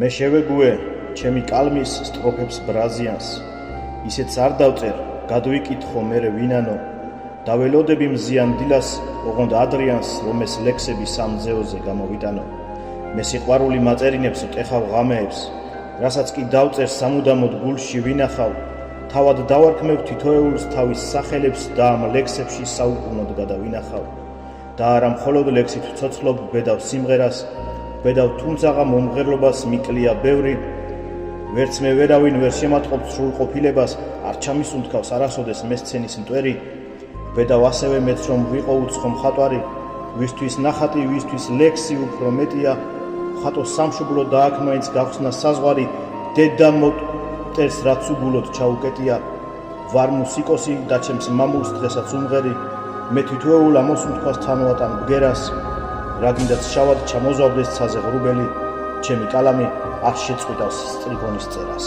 მე შევეგუე ჩემი კალმის სტროფებს ბრაზიანს ისეც არ დავწერ გადვიკითხო მერე ვინანო დაველოდები მზიან დილას ოღონდ ადრიანს რომ ეს ლექსები სამძეოზე გამოვიტანო მე სიყვარული მაწერინებს ვტეხავ ღამეებს რასაც კი დავწერ სამუდამოდ გულში ვინახავ თავად დავარქმევ თითოეულს თავის სახელებს და ამ ლექსებში საუკუნოდ გადავინახავ და არა მხოლოდ ლექსით ვცოცხლობ ბედავ სიმღერას ბედავ თუმცაღა მომღერლობას მიკლია ბევრი ვერც მე ვერავინ ვერ შემატყობ სრულყოფილებას არ ჩამისუნთქავს არასოდეს მე სცენის მტვერი ბედავ ასევე მეც რომ ვიყო უცხო მხატვარი ვისთვის ნახატი ვისთვის ლექსი უფრო მეტია ხატოს სამშობლო და აქ მაინც გავხსნა საზღვარი დედა მტერს რაც უბულოდ ჩაუკეტია ვარ მუსიკოსი და ჩემს მამულს დღესაც უმღერი მე თითოეულ ამოსუნთქვას თანვატან ბგერას რა გინდაც შავად ჩამოზავდეს ცაზე ღრუბელი ჩემი კალამი არ შეწყვიტავს სტრიქონის წერას